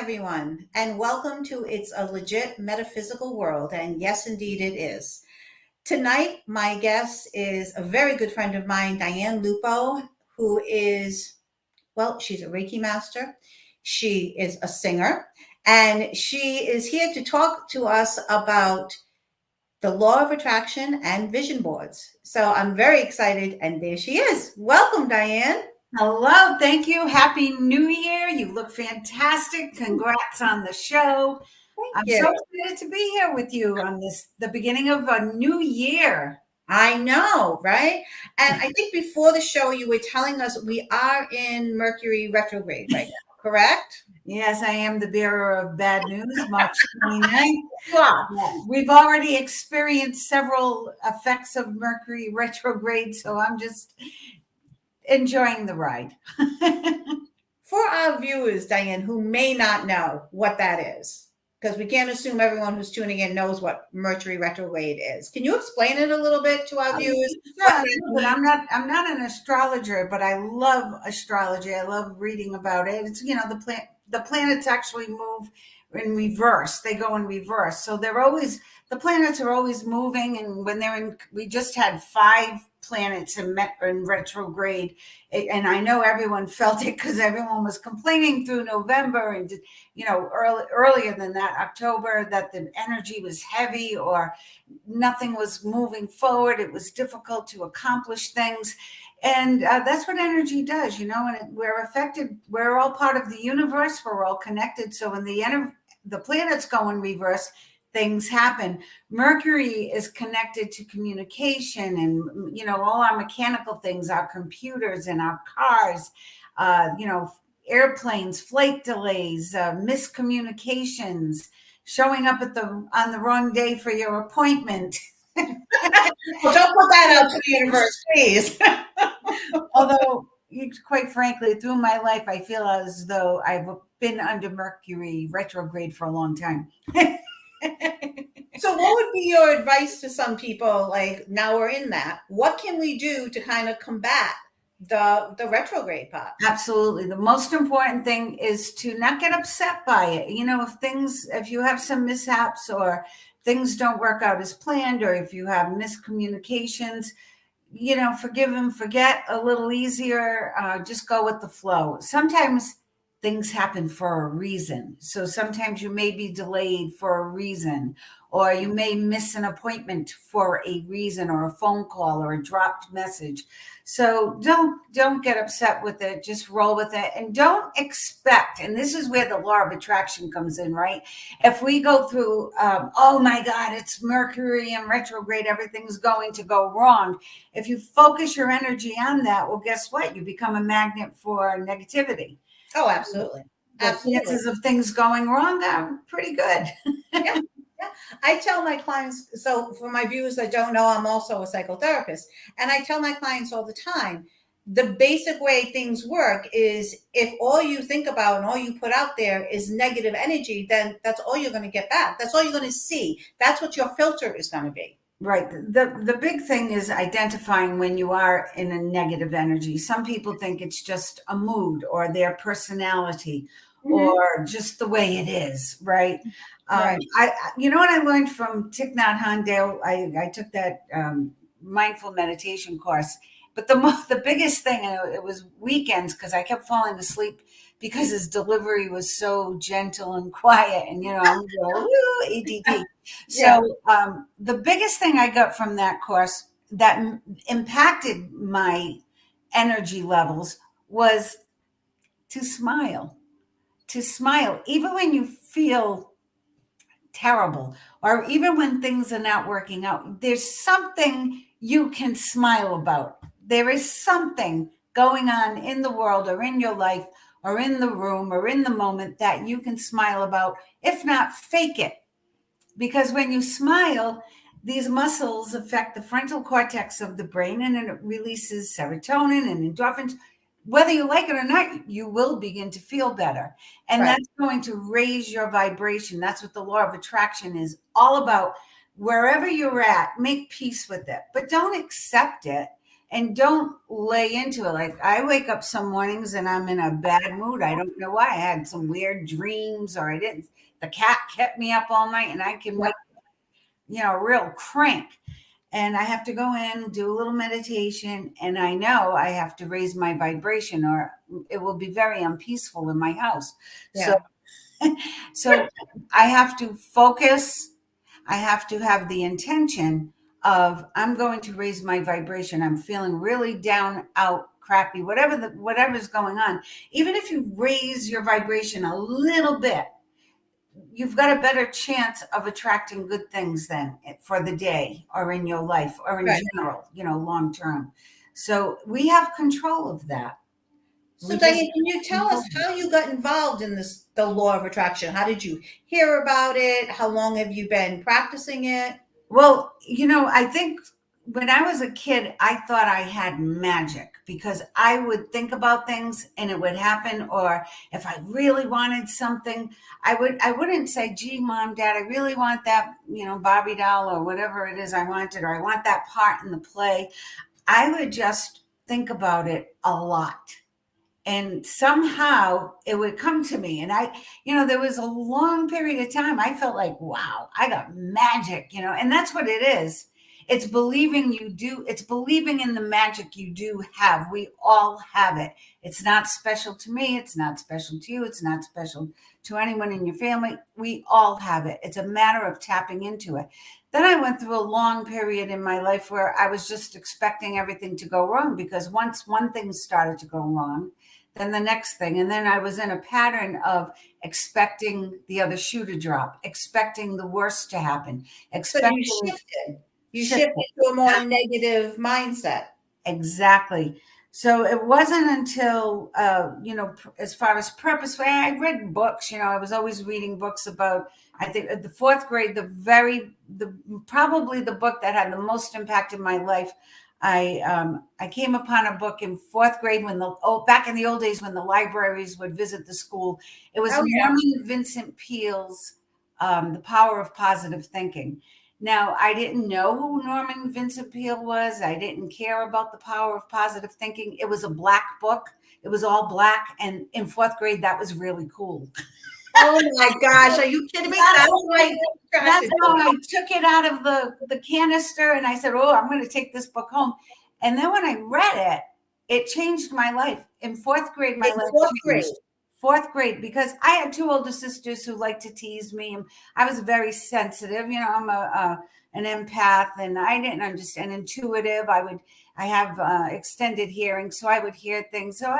everyone, and welcome to It's a Legit Metaphysical World. And yes, indeed, it is. Tonight, my guest is a very good friend of mine, Diane Lupo, who is, well, she's a Reiki master. She is a singer, and she is here to talk to us about the law of attraction and vision boards. So I'm very excited, and there she is. Welcome, Diane. Hello, thank you. Happy New Year. You look fantastic. Congrats on the show. Thank I'm so you. excited to be here with you on the beginning of a new year. I know, right? And I think before the show, you were telling us we are in Mercury retrograde right now, correct? Yes, I am the bearer of bad news, March 29th. You are. We've already experienced several effects of Mercury retrograde, so I'm just enjoying the ride. For our viewers, Diane, who may not know what that is, because we can't assume everyone who's tuning in knows what Mercury retrograde is. Can you explain it a little bit to our viewers? Yeah, but I'm not an astrologer, but I love astrology. I love reading about it. It's the planets actually move in reverse. They go in reverse. So the planets are always moving, and when we just had 5 planets in retrograde, and I know everyone felt it because everyone was complaining through November and earlier than that, October, that the energy was heavy or nothing was moving forward. It was difficult to accomplish things. And that's what energy does, and we're affected. We're all part of the universe. We're all connected. So when the planets go in reverse, things happen. Mercury is connected to communication and, all our mechanical things, our computers and our cars, airplanes, flight delays, miscommunications, showing up on the wrong day for your appointment. Well, don't put that out to the universe, please. Although, quite frankly, through my life, I feel as though I've been under Mercury retrograde for a long time. So what would be your advice to some people, like now we're in that? What can we do to kind of combat the retrograde part? Absolutely. The most important thing is to not get upset by it. If you have some mishaps or things don't work out as planned, or if you have miscommunications, forgive and forget a little easier. Just go with the flow. Sometimes things happen for a reason. So sometimes you may be delayed for a reason, or you may miss an appointment for a reason, or a phone call or a dropped message. So don't get upset with it. Just roll with it, and don't expect. And this is where the law of attraction comes in, right? If we go through, oh my God, it's Mercury in retrograde, everything's going to go wrong. If you focus your energy on that, well, guess what? You become a magnet for negativity. Oh, absolutely. The chances of things going wrong are pretty good. Yeah. I tell my clients, so for my viewers that don't know, I'm also a psychotherapist, and I tell my clients all the time, the basic way things work is if all you think about and all you put out there is negative energy, then that's all you're going to get back. That's all you're going to see. That's what your filter is going to be. Right. The big thing is identifying when you are in a negative energy. Some people think it's just a mood or their personality, or just the way it is, right? Right. What I learned from Thich Nhat Hanh, I took that mindful meditation course, but the biggest thing, and it was weekends, because I kept falling asleep because his delivery was so gentle and quiet, and I'm ADD. So the biggest thing I got from that course that impacted my energy levels was to smile. To smile, even when you feel terrible, or even when things are not working out. There's something you can smile about. There is something going on in the world, or in your life, or in the room, or in the moment that you can smile about. If not, fake it. Because when you smile, these muscles affect the frontal cortex of the brain, and it releases serotonin and endorphins. Whether you like it or not, you will begin to feel better. And that's going to raise your vibration. That's what the law of attraction is all about. Wherever you're at, make peace with it, but don't accept it. and don't lay into it. Like I wake up some mornings and I'm in a bad mood. I don't know why. I had some weird dreams or I didn't. The cat kept me up all night and I can Yeah. wake, real crank. And I have to go in, do a little meditation, and I know I have to raise my vibration or it will be very unpeaceful in my house. So Yeah. so I have to focus. I have to have the intention of I'm going to raise my vibration. I'm feeling really down, out, crappy, whatever's going on. Even if you raise your vibration a little bit, you've got a better chance of attracting good things then for the day or in your life or in Right. general, long term. So we have control of that. So We just Diane, can you tell us how you got involved in the law of attraction? How did you hear about it? How long have you been practicing it? Well, I think when I was a kid, I thought I had magic because I would think about things and it would happen. Or if I really wanted something, I wouldn't say, gee, mom, dad, I really want that, Barbie doll or whatever it is I wanted, or I want that part in the play. I would just think about it a lot and somehow it would come to me. And there was a long period of time I felt like, wow, I got magic, and that's what it is. It's believing it's believing in the magic you do have. We all have it. It's not special to me, it's not special to you, it's not special to anyone in your family. We all have it. It's a matter of tapping into it. Then I went through a long period in my life where I was just expecting everything to go wrong, because once one thing started to go wrong, then the next thing. And then I was in a pattern of expecting the other shoe to drop, expecting the worst to happen, So you expecting shifted. You shit. shifted to a more negative mindset. Exactly. So it wasn't until, as far as purpose, I read books, I was always reading books about, I think at the fourth grade, probably the book that had the most impact in my life. I came upon a book in fourth grade back in the old days when the libraries would visit the school. It was Oh yeah. Norman Vincent Peale's The Power of Positive Thinking. Now, I didn't know who Norman Vincent Peale was. I didn't care about the power of positive thinking. It was a black book. It was all black. And in fourth grade, that was really cool. Oh my gosh, are you kidding me? That's why you That's attracted how to it. I took it out of the canister and I said, oh, I'm going to take this book home. And then when I read it, it changed my life. In fourth grade, my In life fourth grade. changed. Fourth grade, because I had two older sisters who liked to tease me. And I was very sensitive. I'm an empath, and I didn't understand intuitive. I have extended hearing, so I would hear things. So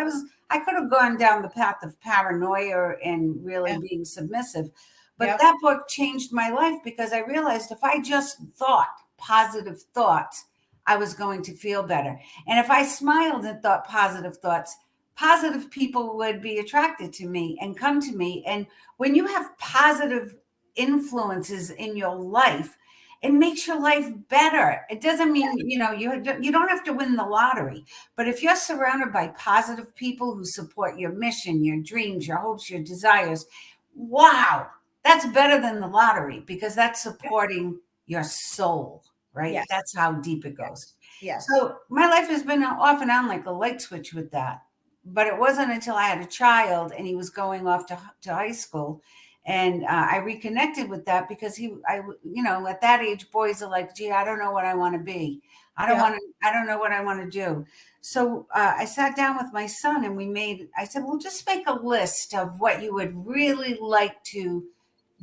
I could have gone down the path of paranoia and really Yeah. being submissive. But Yep. that book changed my life because I realized if I just thought positive thoughts, I was going to feel better. And if I smiled and thought positive thoughts, positive people would be attracted to me and come to me. And when you have positive influences in your life, it makes your life better. It doesn't mean, you don't have to win the lottery, but if you're surrounded by positive people who support your mission, your dreams, your hopes, your desires, wow, that's better than the lottery because that's supporting your soul, right? Yes. That's how deep it Yes. goes. Yes. So my life has been off and on like a light switch with that. But it wasn't until I had a child and he was going off to high school. And I reconnected with that because at that age, boys are like, gee, I don't know what I want to be. Yep. I don't know what I want to do. So I sat down with my son and I said, well, just make a list of what you would really like to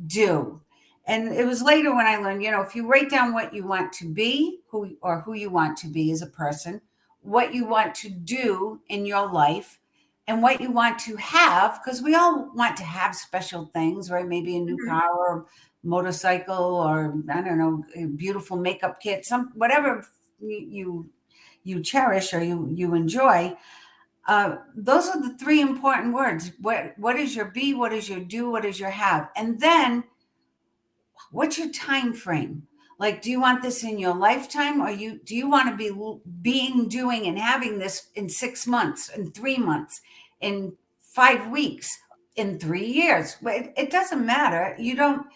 do. And it was later when I learned, if you write down what you want to be, who you want to be as a person, what you want to do in your life, and what you want to have, because we all want to have special things, right? Maybe a new Mhm. car or motorcycle, or I don't know, a beautiful makeup kit, whatever you cherish or you enjoy. Those are the three important words. What is your be? What is your do? What is your have? And then what's your time frame? Like, do you want this in your lifetime, or do you want to be doing and having this in 6 months, in 3 months, in 5 weeks, in 3 years? It doesn't matter. You don't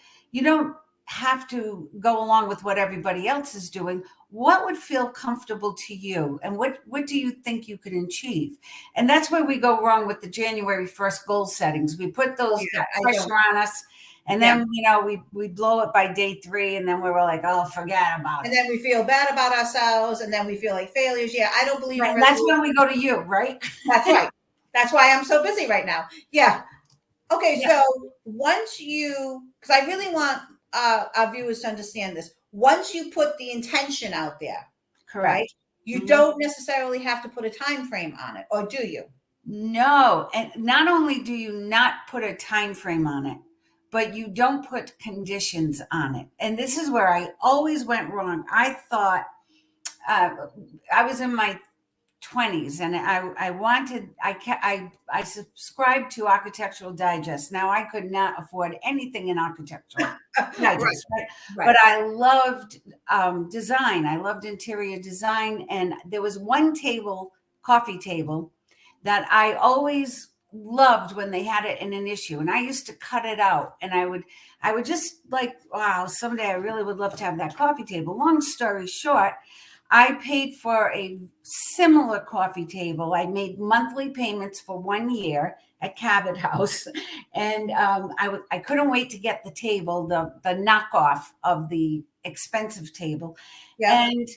have to go along with what everybody else is doing. What would feel comfortable to you, and what do you think you can achieve? And that's where we go wrong with the January 1st goal settings. We put Oh, those yeah, that I pressure don't. on us, and Yeah. then we blow it by day 3, and then we were like, oh, forget about And it. then we feel bad about ourselves, and then we feel like failures. Yeah, I don't believe Right, in and that's resolution. when we go to you, right? That's right. That's why I'm so busy right now. Yeah. Okay, Yeah, so once you, because I really want our viewers to understand this, once you put the intention out there, right, correct. you Mhm. don't necessarily have to put a time frame on it, or do you? No, and not only do you not put a time frame on it, but you don't put conditions on it. And this is where I always went wrong. I thought uh, I was in my 20s, and I wanted I subscribed to Architectural Digest. Now I could not afford anything in Architectural Right, Digest, right? right. But I loved design. I loved interior design, and there was one table, coffee table, that I always loved when they had it in an issue, and I used to cut it out, and I would just like, wow, someday I really would love to have that coffee table. Long story short, I paid for a similar coffee table. I made monthly payments for 1 year at Cabot House, and I couldn't wait to get the table, the knockoff of the expensive table, Yep. and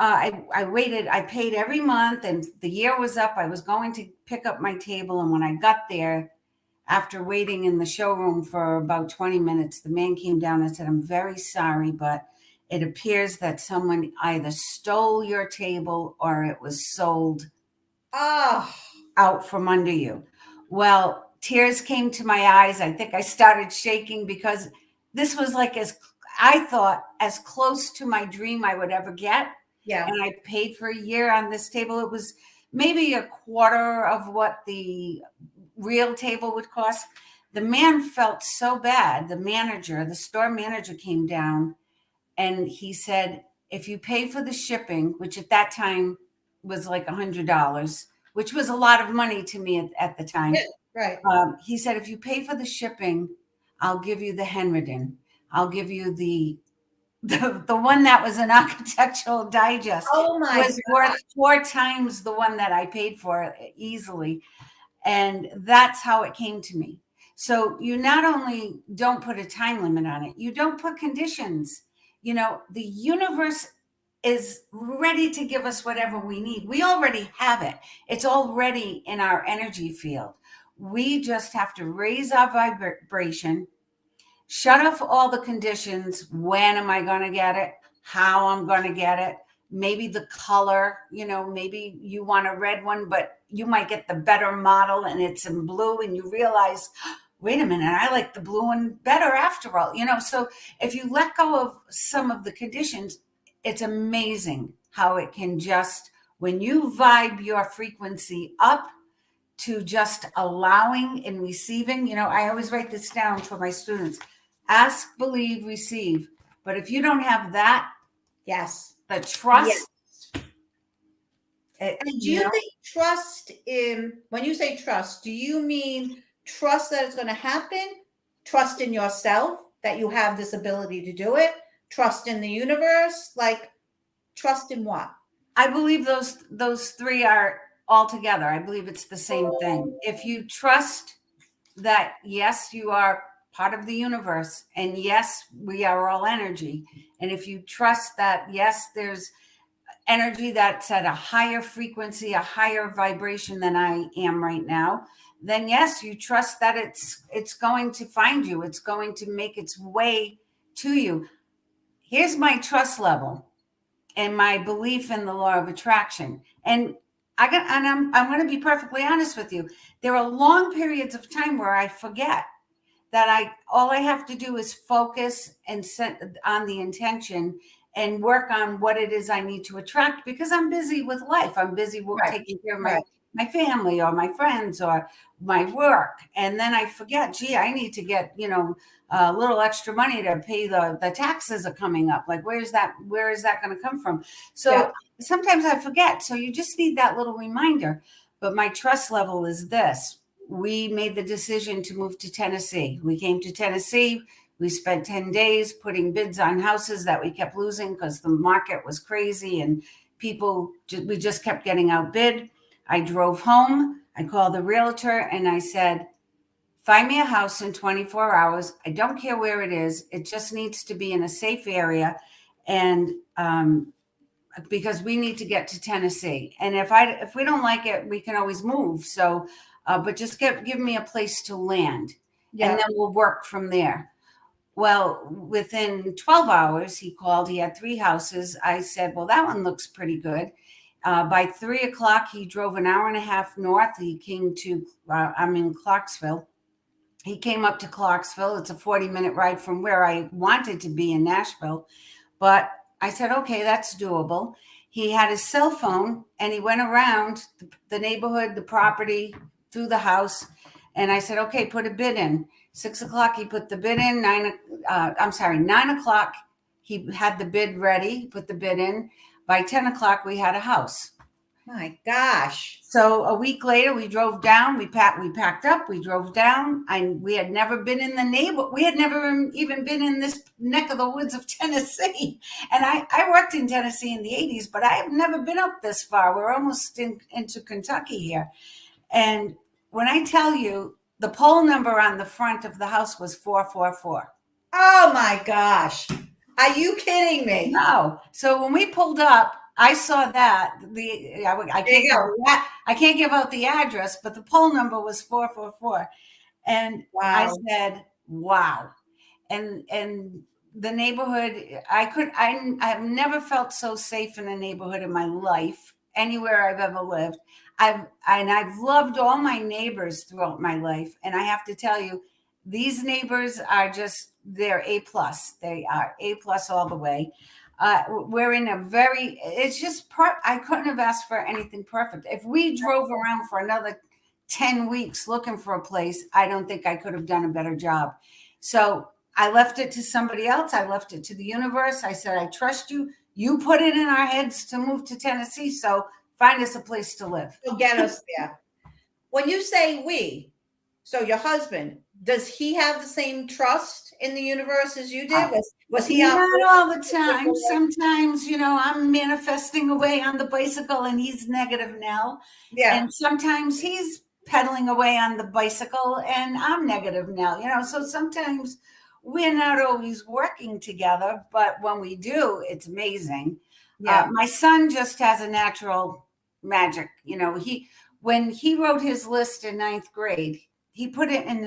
I waited. I paid every month, and the year was up. I was going to pick up my table, and when I got there, after waiting in the showroom for about 20 minutes, the man came down and said, "I'm very sorry, but it appears that someone either stole your table or it was sold Oh, out from under you." Well, tears came to my eyes. I think I started shaking because this was like, as I thought, as close to my dream I would ever get. yeah. And I paid for a year on this table. It was maybe a quarter of what the real table would cost. The man felt so bad. The store manager came down, and he said, if you pay for the shipping, which at that time was like $100, which was a lot of money to me at the Yeah, time. right. He said, if you pay for the shipping, I'll give you the Henriden. I'll give you the one that was an Architectural Digest, Oh my was God. worth 4 times the one that I paid for easily. And that's how it came to me. So you not only don't put a time limit on it, you don't put conditions. The universe is ready to give us whatever we need. We already have it. It's already in our energy field. We just have to raise our vibration, shut off all the conditions. When am I going to get it? How I'm going to get it? Maybe the color, maybe you want a red one, but you might get the better model and it's in blue, and you realize, wait a minute, I like the blue one better after all. So if you let go of some of the conditions, it's amazing how it can just, when you vibe your frequency up to just allowing and receiving. I always write this down for my students: ask, believe, receive. But if you don't have that, Yes. the Yes. trust, And do you think trust in, when you say trust, do you mean trust that it's going to happen? Trust in yourself that you have this ability to do it? Trust in the universe? Like, trust in what? I believe those three are all together. I believe it's the same thing. If you trust that, yes, you are part of the universe, and yes, we are all energy, and if you trust that, yes, there's energy that's at a higher frequency, a higher vibration than I am right now, then yes, you trust that it's going to find you. It's going to make its way to you. Here's my trust level and my belief in the law of attraction. And I'm going to be perfectly honest with you. There are long periods of time where I forget that all I have to do is focus and set on the intention and work on what it is I need to attract, because I'm busy with life. I'm busy Right. taking care of Right. my family or my friends or my work. And then I forget, gee, I need to get, a little extra money to pay the taxes are coming up. Like, where is that going to come from? So Yeah. sometimes I forget. So you just need that little reminder. But my trust level is this: we made the decision to move to Tennessee. We came to Tennessee. We spent 10 days putting bids on houses that we kept losing because the market was crazy and we just kept getting outbid. I drove home. I called the realtor and I said, find me a house in 24 hours. I don't care where it is. It just needs to be in a safe area. And because we need to get to Tennessee. And if we don't like it, we can always move. So, but just give me a place to land, and then we'll work from there. Well, within 12 hours, he called. He had 3 houses. I said, well, that one looks pretty good. By 3 o'clock, he drove an hour and a half north. He came to, I'm in Clarksville. He came up to Clarksville. It's a 40-minute ride from where I wanted to be in Nashville. But I said, okay, that's doable. He had his cell phone and he went around the neighborhood, the property, through the house. And I said, okay, put a bid in. 6 o'clock, he put the bid in. 9 o'clock, he had the bid ready, put the bid in. By 10 o'clock, we had a house. My gosh. So a week later, we drove down, we packed up, we drove down. We had never been in the neighborhood. We had never even been in this neck of the woods of Tennessee. And I worked in Tennessee in the 80s, but I have never been up this far. We're almost into Kentucky here. And when I tell you, the poll number on the front of the house was 444. Oh my gosh. Are you kidding me? No. So when we pulled up, I saw that I can't give out the address, but the poll number was 444, and wow. I said, "Wow!" And the neighborhood, I have never felt so safe in a neighborhood in my life, anywhere I've ever lived. I've loved all my neighbors throughout my life, and I have to tell you, these neighbors are they're A+. They are A+ all the way. We're in I couldn't have asked for anything perfect. If we drove around for another 10 weeks looking for a place, I don't think I could have done a better job. So I left it to somebody else. I left it to the universe. I said, I trust you. You put it in our heads to move to Tennessee. So find us a place to live. Get us there. When you say we, so your husband, does he have the same trust in the universe as you did? Was he not all the time? Sometimes, I'm manifesting away on the bicycle and he's negative Nell. Yeah. And sometimes he's pedaling away on the bicycle and I'm negative Nell, so sometimes we're not always working together, but when we do, it's amazing. Yeah. My son just has a natural magic. When he wrote his list in 9th grade, he put it in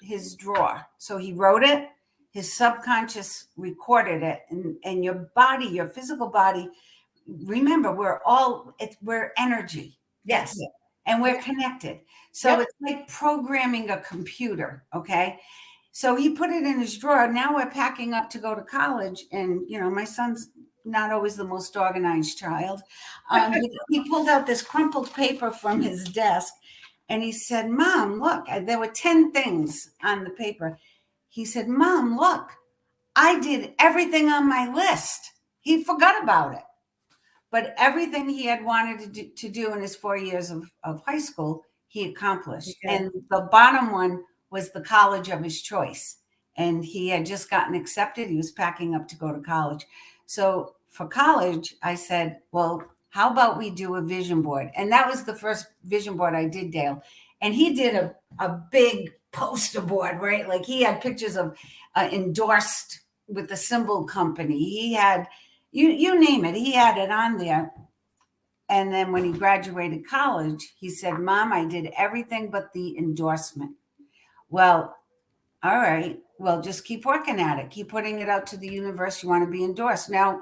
his drawer. So he wrote it, his subconscious recorded it, and your body, your physical body, remember, we're energy. Yes. That's it. And we're connected. So It's like programming a computer, okay? So he put it in his drawer. Now we're packing up to go to college. And, my son's not always the most organized child. He pulled out this crumpled paper from his desk. And he said, Mom, look, there were 10 things on the paper. He said, Mom, look, I did everything on my list. He forgot about it. But everything he had wanted to do in his 4 years of high school, he accomplished. Okay. And the bottom one was the college of his choice. And he had just gotten accepted. He was packing up to go to college. So for college, I said, well, how about we do a vision board? And that was the first vision board I did, Dale. And he did a big poster board, right? Like he had pictures of endorsed with the symbol company. He had, you name it, he had it on there. And then when he graduated college, he said, Mom, I did everything but the endorsement. Well, all right. Well, just keep working at it. Keep putting it out to the universe. You want to be endorsed. Now,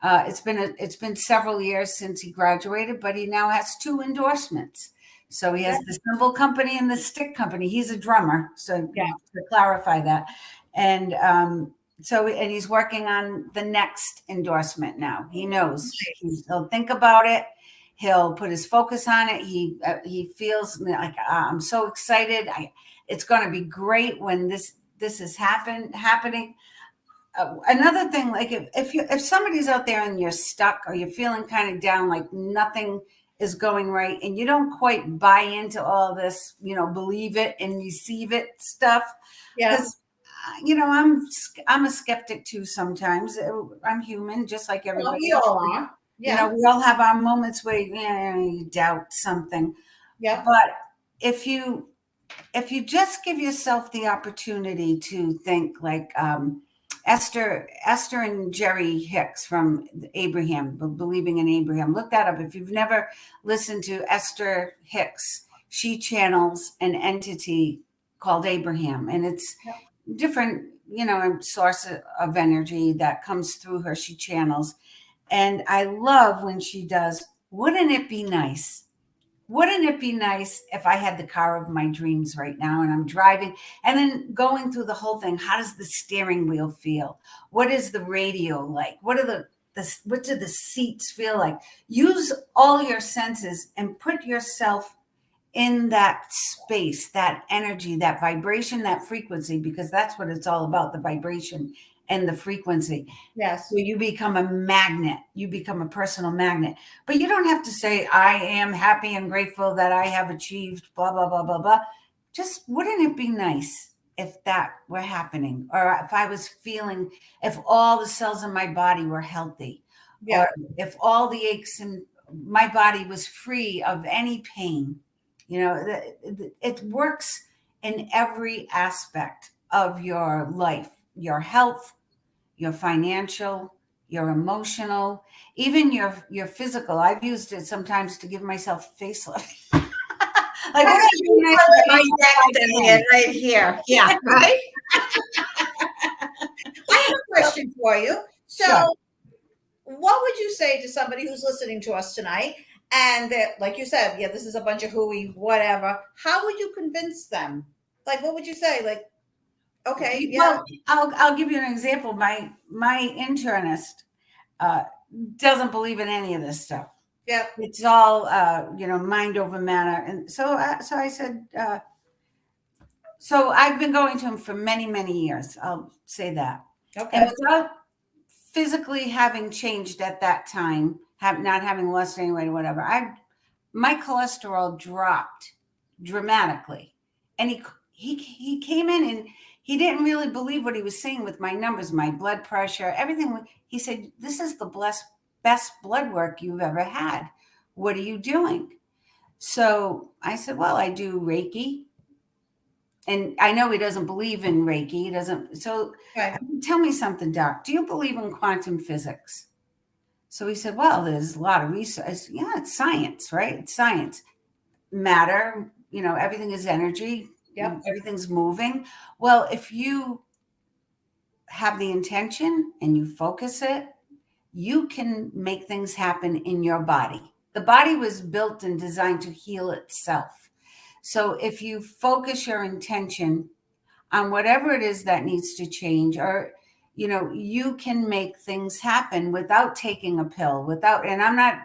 it's been several years since he graduated, but he now has 2 endorsements. So he has the symbol company and the stick company. He's a drummer, so to clarify that. And and he's working on the next endorsement now. He knows. He'll think about it. He'll put his focus on it. He feels like I'm so excited. It's going to be great when this is happening. Another thing, like if somebody's out there and you're stuck or you're feeling kind of down, like nothing is going right, and you don't quite buy into all this, believe it and receive it stuff. Because I'm a skeptic too sometimes. I'm human, just like Well, everybody we else. all are. Yeah. We all have our moments where you doubt something. Yep. But if you just give yourself the opportunity to think like Esther and Jerry Hicks from Abraham, Believing in Abraham. Look that up. If you've never listened to Esther Hicks, she channels an entity called Abraham, and it's Yep. different, source of energy that comes through her. She channels. And I love when she does, wouldn't it be nice? Wouldn't it be nice if I had the car of my dreams right now and I'm driving and then going through the whole thing? How does the steering wheel feel? What is the radio like? What do the seats feel like? Use all your senses and put yourself in that space, that energy, that vibration, that frequency, because that's what it's all about, the vibration and the frequency. Yes. Where you become a magnet, you become a personal magnet. But you don't have to say, I am happy and grateful that I have achieved blah, blah, blah, blah, blah. Just wouldn't it be nice if that were happening? Or if I was feeling, if all the cells in my body were healthy, Yeah. or if all the aches in my body was free of any pain. It works in every aspect of your life, your health, your financial, your emotional, even your physical. I've used it sometimes to give myself facelift. Like, That's what a new part of my neck Diane, right here. Yeah. Right. I have a question for you. So, Sure. what would you say to somebody who's listening to us tonight? And that, like you said, yeah, this is a bunch of hooey, whatever. How would you convince them? Like, what would you say? Like, okay, yeah, Well, I'll give you an example. My internist doesn't believe in any of this stuff. yeah, It's all mind over matter. And so I said, so I've been going to him for many, many years. I'll say that. okay, And without physically having changed at that time, not having lost any weight or whatever, my cholesterol dropped dramatically. And he came in and he didn't really believe what he was seeing with my numbers, my blood pressure, everything. He said, this is the best blood work you've ever had. What are you doing? So I said, well, I do Reiki. And I know he doesn't believe in Reiki. He doesn't. So right, tell me something, Doc. Do you believe in quantum physics? So he said, well, there's a lot of research. Yeah, it's science, right? It's science. Matter, everything is energy. yep, Everything's moving. Well, if you have the intention and you focus it, you can make things happen in your body. The body was built and designed to heal itself. So if you focus your intention on whatever it is that needs to change, or you can make things happen without taking a pill, and I'm not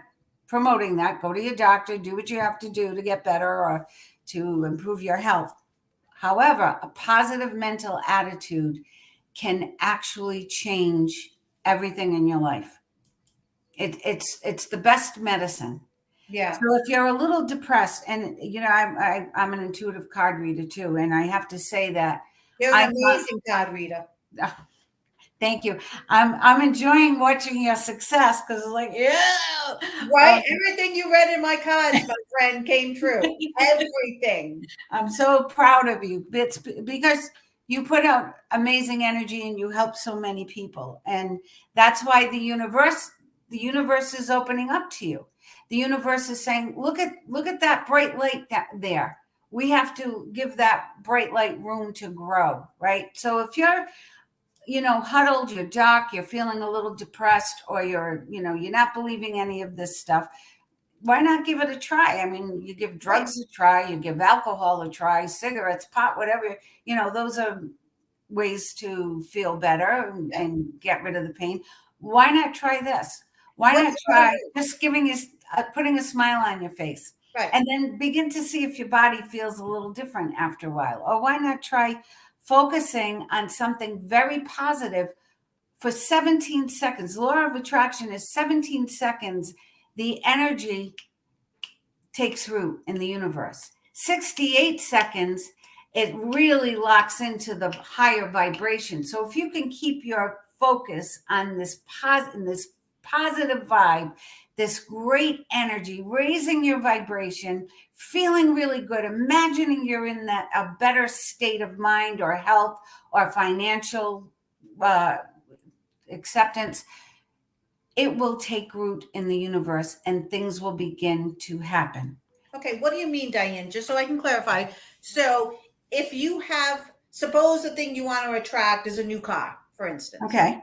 promoting that. Go to your doctor, do what you have to do to get better or to improve your health. However, a positive mental attitude can actually change everything in your life. It's the best medicine. yeah. So if you're a little depressed, and I'm an intuitive card reader too, and I have to say that You're I an amazing card reader. thank you. I'm enjoying watching your success because it's like, yeah. Right, everything you read in my cards, my friend, came true. Everything. I'm so proud of you. It's because you put out amazing energy and you help so many people, and that's why the universe is opening up to you. The universe is saying, look at that bright light there. We have to give that bright light room to grow, right? So if you're huddled, you're dark, you're feeling a little depressed, or you're not believing any of this stuff, why not give it a try? I mean, you give drugs a try, you give alcohol a try, cigarettes, pot, whatever, those are ways to feel better and get rid of the pain. Why not try this? Why not try just putting a smile on your face? Right. And then begin to see if your body feels a little different after a while. Or why not try focusing on something very positive for 17 seconds? The law of attraction is 17 seconds. The energy takes root in the universe. 68 seconds, it really locks into the higher vibration. So if you can keep your focus on this positive vibe, this great energy, raising your vibration, feeling really good, imagining you're in a better state of mind or health or financial acceptance, it will take root in the universe and things will begin to happen. Okay, what do you mean, Diane? Just so I can clarify. So if you have, suppose the thing you want to attract is a new car, for instance. Okay.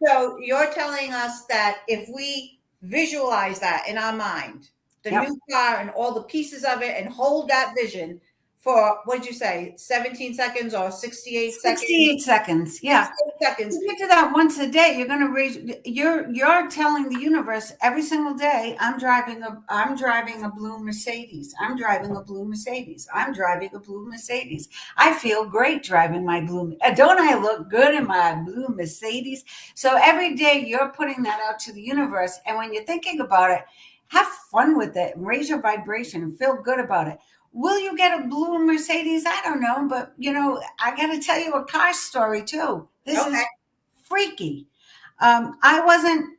So you're telling us that if we visualize that in our mind, the new car and all the pieces of it, and hold that vision for, what did you say, 17 seconds or 68 seconds? 68 seconds. Yeah. 68 seconds. If you do that once a day, you're going to raise. You're telling the universe every single day, I'm driving a blue Mercedes. I'm driving a blue Mercedes. I'm driving a blue Mercedes. I feel great driving my blue. Don't I look good in my blue Mercedes? So every day you're putting that out to the universe, and when you're thinking about it, have fun with it. Raise your vibration and feel good about it. Will you get a blue Mercedes? I don't know, but I got to tell you a car story too. This is freaky. I wasn't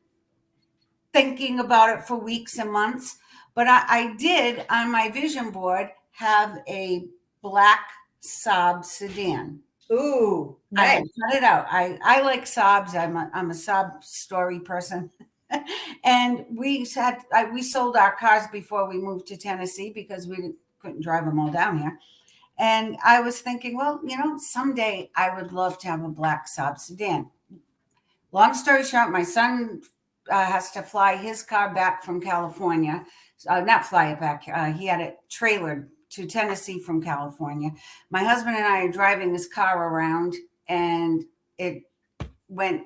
thinking about it for weeks and months, but I did on my vision board have a black Saab sedan. Ooh, I nice. had cut it out. I like Saabs. I'm a Saab story person. And we sold our cars before we moved to Tennessee because we couldn't drive them all down here. And I was thinking, well, someday I would love to have a black Saab sedan. Long story short, my son has to fly his car back from California. Not fly it back. He had it trailered to Tennessee from California. My husband and I are driving this car around, and it went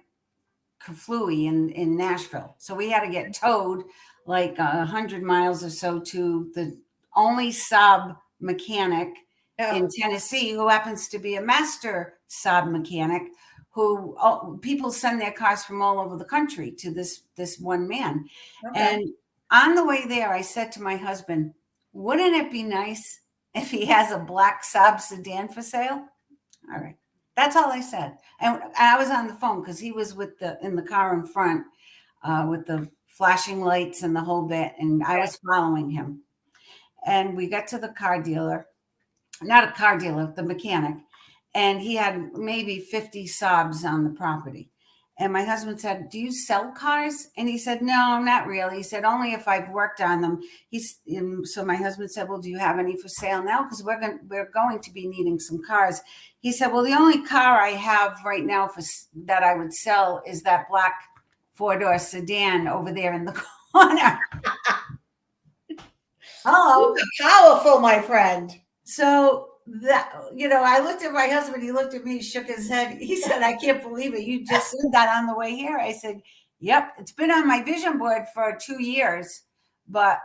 kaflooey in Nashville. So we had to get towed like 100 miles or so to the only Saab mechanic in Tennessee, who happens to be a master Saab mechanic, who people send their cars from all over the country to this one man. Okay. And on the way there, I said to my husband, wouldn't it be nice if he has a black Saab sedan for sale? All right. That's all I said. And I was on the phone because he was in the car in front with the flashing lights and the whole bit. And I was following him. And we got to the car dealer, not a car dealer, the mechanic. And he had maybe 50 Saabs on the property. And my husband said, do you sell cars? And he said, no, not really. He said, only if I've worked on them. So my husband said, well, do you have any for sale now? Because we're going to be needing some cars. He said, well, the only car I have right now that I would sell is that black 4-door sedan over there in the corner. Oh, powerful, my friend. So that, I looked at my husband, he looked at me, shook his head. He said, I can't believe it. You just said that on the way here. I said, yep, it's been on my vision board for 2 years, but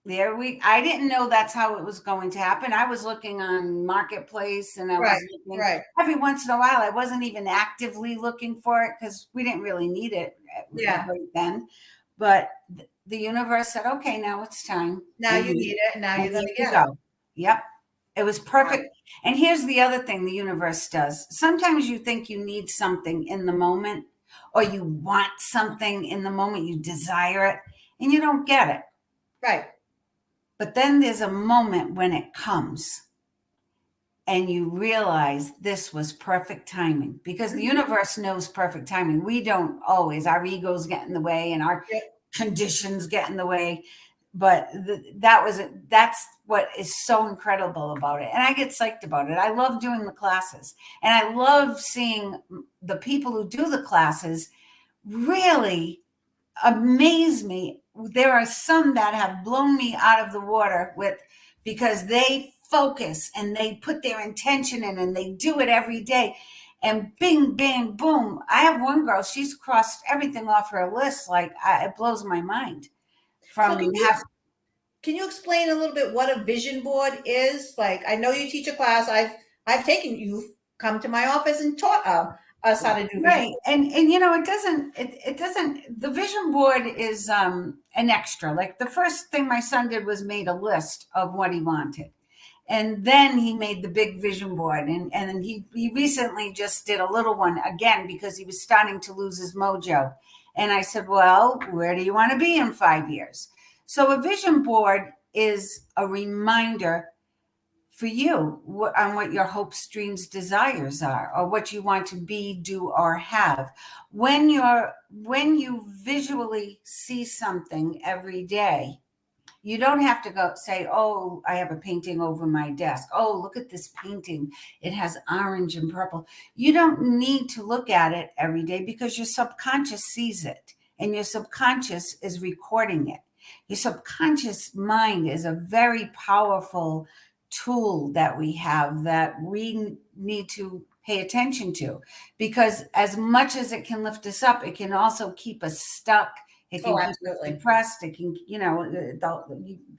I didn't know that's how it was going to happen. I was looking on Marketplace, and I was looking every once in a while. I wasn't even actively looking for it because we didn't really need it right then. But the universe said, okay, now it's time. Now you need it. Now you're going to get it. Yep. It was perfect. And here's the other thing the universe does. Sometimes you think you need something in the moment, or you want something in the moment, you desire it, and you don't get it. Right. But then there's a moment when it comes and you realize this was perfect timing, because the universe knows perfect timing. We don't always. Our egos get in the way and our conditions get in the way. But that's what is so incredible about it. And I get psyched about it. I love doing the classes. And I love seeing the people who do the classes really amaze me. There are some that have blown me out of the water because they focus and they put their intention in and they do it every day. And bing, bang, boom. I have one girl, she's crossed everything off her list. It blows my mind. Can you explain a little bit what a vision board is? I know you teach a class. I've taken, you've come to my office and taught us how to do vision. Right. And it doesn't, the vision board is an extra. Like the first thing my son did was made a list of what he wanted. And then he made the big vision board. And he recently just did a little one again because he was starting to lose his mojo. And I said, well, where do you want to be in 5 years? So a vision board is a reminder for you on what your hopes, dreams, desires are, or what you want to be, do, or have. When you visually see something every day, you don't have to go say, oh, I have a painting over my desk. Oh, look at this painting. It has orange and purple. You don't need to look at it every day because your subconscious sees it and your subconscious is recording it. Your subconscious mind is a very powerful tool that we have that we need to pay attention to, because as much as it can lift us up, it can also keep us stuck. It can Oh, keep us absolutely. depressed. It can,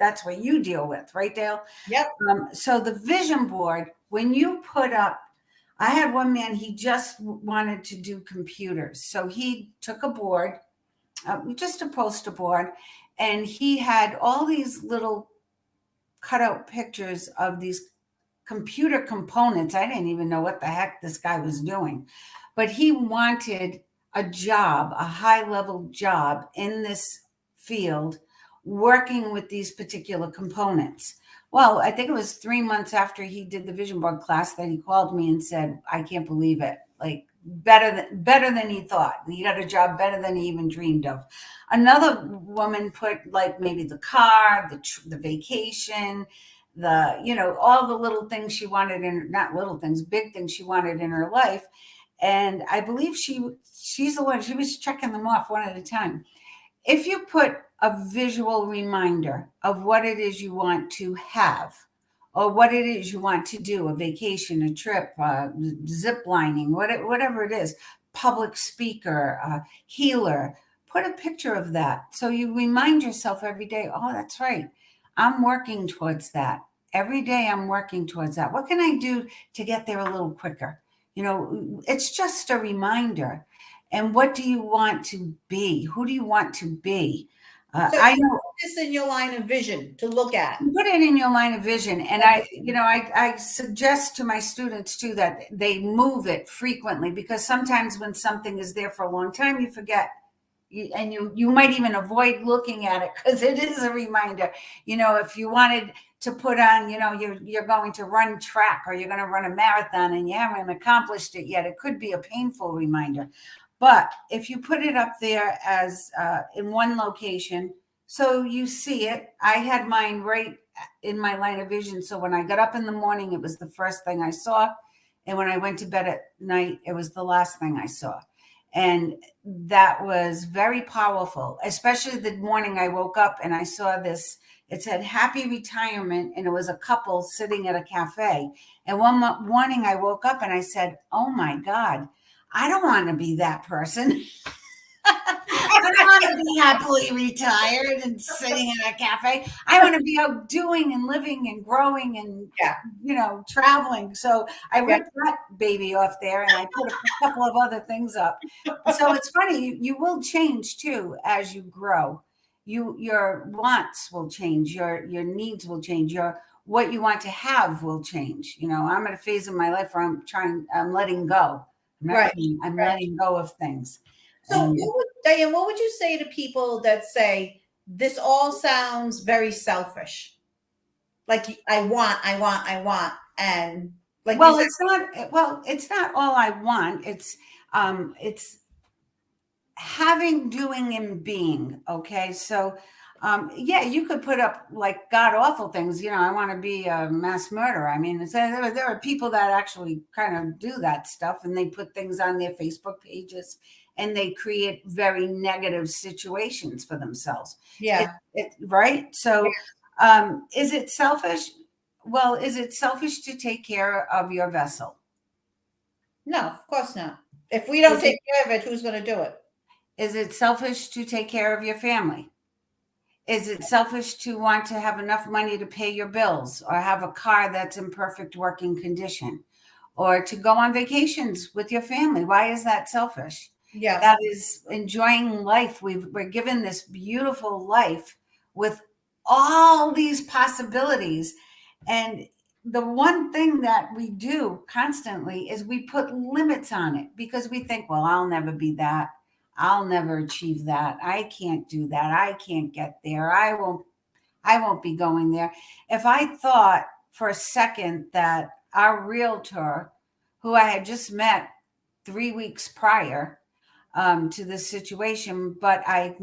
that's what you deal with, right, Dale? Yep. So the vision board, when you put up, I had one man, he just wanted to do computers. So he took a board, just a poster board, and he had all these little cutout pictures of these computer components. I didn't even know what the heck this guy was doing, but he wanted a job, a high level job in this field, working with these particular components. Well, I think it was 3 months after he did the vision board class that he called me and said, I can't believe it. Like better than he thought. He got a job better than he even dreamed of. Another woman put like maybe the car, the vacation, all the little things she wanted in, not little things, big things she wanted in her life. And I believe she's the one, she was checking them off one at a time. If you put a visual reminder of what it is you want to have, or what it is you want to do, a vacation, a trip, zip lining, whatever it is, public speaker, healer, put a picture of that. So you remind yourself every day, oh, that's right. I'm working towards that. Every day I'm working towards that. What can I do to get there a little quicker? It's just a reminder. And what do you want to be? Who do you want to be? So I you know put this in your line of vision to look at. put it in your line of vision. And I suggest to my students too that they move it frequently, because sometimes when something is there for a long time, you forget. You might even avoid looking at it because it is a reminder. If you wanted to put on, you're going to run track or you're going to run a marathon and you haven't accomplished it yet, it could be a painful reminder. But if you put it up there as in one location, so you see it. I had mine right in my line of vision. So when I got up in the morning, it was the first thing I saw. And when I went to bed at night, it was the last thing I saw. And that was very powerful, especially the morning I woke up and I saw this. It said happy retirement, and it was a couple sitting at a cafe. And one morning I woke up and I said, oh my God, I don't want to be that person. I don't want to be happily retired and sitting in a cafe. I want to be out doing and living and growing and, traveling. So I ripped that baby off there and I put a couple of other things up. So it's funny, you will change too as you grow. Your wants will change, your needs will change, what you want to have will change. I'm at a phase in my life where I'm letting go. I'm letting go of things. So, Diane, what would you say to people that say this all sounds very selfish? Like I want, and like well, it's not. Well, it's not all I want. It's having, doing, and being. Okay, so you could put up like god awful things. I want to be a mass murderer. I mean, there are people that actually kind of do that stuff, and they put things on their Facebook pages, and they create very negative situations for themselves. Yeah. Right. So, is it selfish? Well, is it selfish to take care of your vessel? No, of course not. If we don't take care of it, who's going to do it? Is it selfish to take care of your family? Is it selfish to want to have enough money to pay your bills or have a car that's in perfect working condition or to go on vacations with your family? Why is that selfish? Yeah. That is enjoying life. We're given this beautiful life with all these possibilities. And the one thing that we do constantly is we put limits on it because we think, well, I'll never be that. I'll never achieve that. I can't do that. I can't get there. I won't be going there. If I thought for a second that our realtor, who I had just met 3 weeks prior to this situation, but I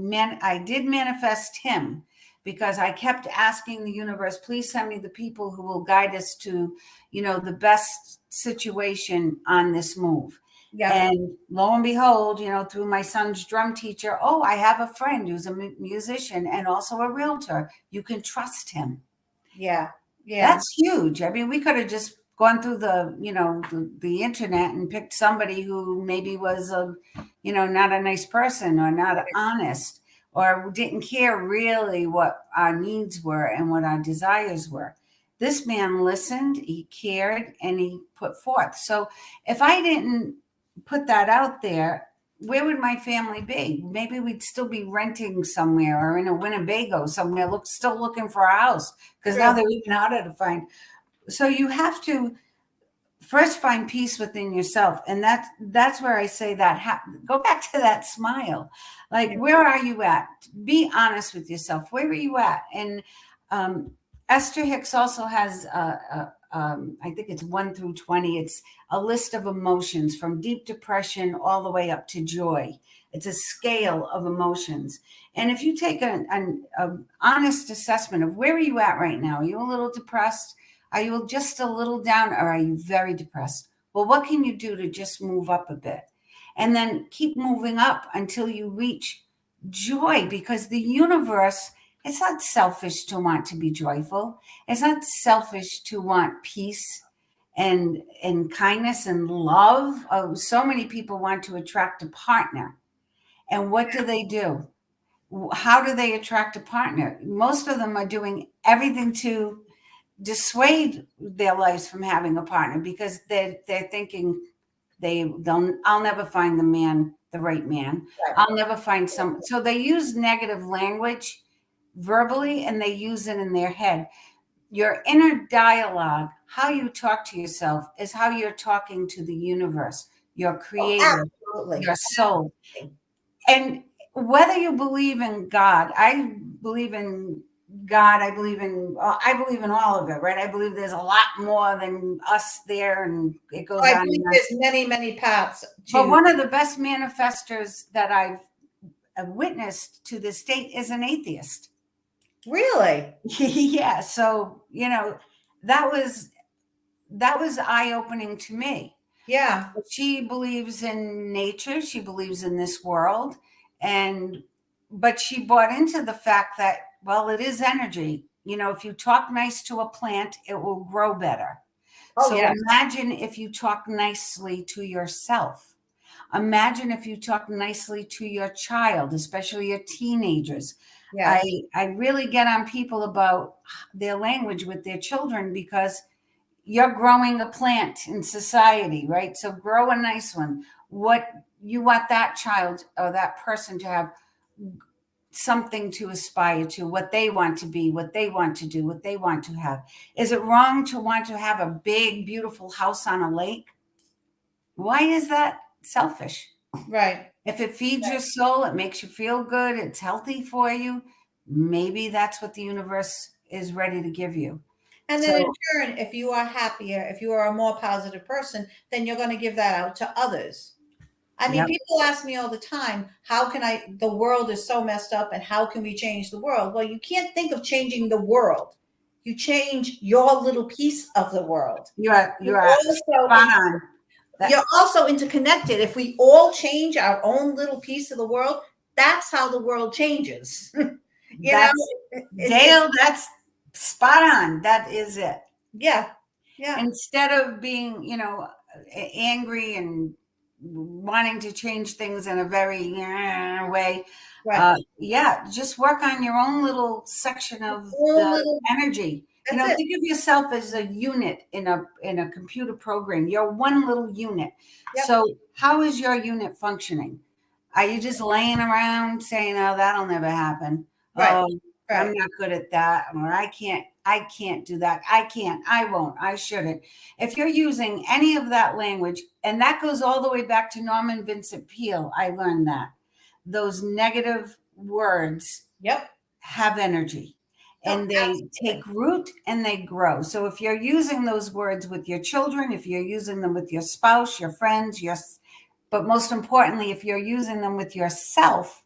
did manifest him because I kept asking the universe, please send me the people who will guide us to, the best situation on this move. Yeah. And lo and behold, through my son's drum teacher, oh, I have a friend who's a musician and also a realtor. You can trust him. Yeah. Yeah. That's huge. I mean, we could have just gone through the internet and picked somebody who maybe was not a nice person or not honest or didn't care really what our needs were and what our desires were. This man listened, he cared, and he put forth. So if I didn't put that out there, where would my family be? Maybe we'd still be renting somewhere or in a Winnebago somewhere, still looking for a house because now they're even harder to find. So you have to first find peace within yourself, and that's where I say that go back to that smile. Like, where are you at? Be honest with yourself. Where are you at? And Esther Hicks also has I think it's 1 through 20. It's a list of emotions from deep depression all the way up to joy. It's a scale of emotions. And if you take an honest assessment of where are you at right now? Are you a little depressed? Are you just a little down, or are you very depressed? Well, what can you do to just move up a bit? And then keep moving up until you reach joy, because the universe, it's not selfish to want to be joyful. It's not selfish to want peace and kindness and love. So many people want to attract a partner. And what do? How do they attract a partner? Most of them are doing everything to dissuade their lives from having a partner because they're thinking I'll never find the right man. I'll never find so they use negative language verbally and they use it in their head. Your inner dialogue, how you talk to yourself, is how you're talking to the universe, your creator, your soul. And whether you believe in God, I believe in God, I believe in all of it, right? I believe there's a lot more than us there, and it goes on. I believe there's many, many paths. But one of the best manifestors that I've witnessed to this date is an atheist. Really? Yeah. So, that was eye-opening to me. Yeah. She believes in nature. She believes in this world. But she bought into the fact that, well, it is energy. If you talk nice to a plant, it will grow better. Imagine if you talk nicely to yourself. Imagine if you talk nicely to your child, especially your teenagers. Yes. I really get on people about their language with their children because you're growing a plant in society, right? So grow a nice one. What you want that child or that person to have something to aspire to, what they want to be, what they want to do, what they want to have. Is it wrong to want to have a big, beautiful house on a lake? Why is that selfish? Right. If it feeds your soul, it makes you feel good, it's healthy for you, maybe that's what the universe is ready to give you. And then in turn, if you are happier, if you are a more positive person, then you're going to give that out to others. I mean, people ask me all the time, the world is so messed up and how can we change the world? Well, you can't think of changing the world. You change your little piece of the world. You're also interconnected. If we all change our own little piece of the world, that's how the world changes. Dale, that's spot on. That is it. Yeah. Yeah. Instead of being, angry and wanting to change things in a very way. Right. Just work on your own little section of the energy. Think of yourself as a unit in a computer program. You're one little unit. Yep. So how is your unit functioning? Are you just laying around saying, oh, that'll never happen? Right. Oh, right. I'm not good at that, or I can't. I can't do that. I can't. I won't. I shouldn't. If you're using any of that language, and that goes all the way back to Norman Vincent Peale, I learned that those negative words Yep. have energy No, and they absolutely. take root and they grow. So if you're using those words with your children, if you're using them with your spouse, your friends, but most importantly, if you're using them with yourself,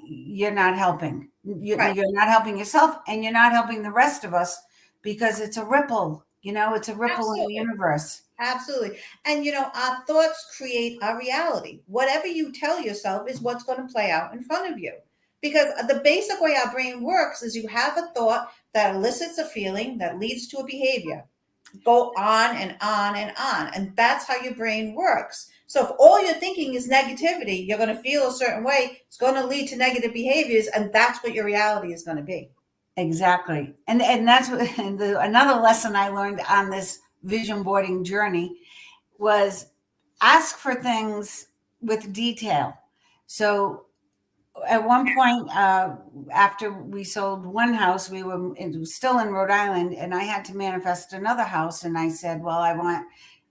you're not helping. Right. You're not helping yourself, and you're not helping the rest of us because it's a ripple. It's a ripple in the Absolutely. universe. Absolutely. And our thoughts create our reality. Whatever you tell yourself is what's going to play out in front of you. Because the basic way our brain works is you have a thought that elicits a feeling that leads to a behavior. Go on and on and on. And that's how your brain works. So if all you're thinking is negativity, you're going to feel a certain way. It's going to lead to negative behaviors. And that's what your reality is going to be. Exactly. And that's what another lesson I learned on this vision boarding journey was ask for things with detail. So at one point, after we sold one house, it was still in Rhode Island, and I had to manifest another house. And I said, well, I want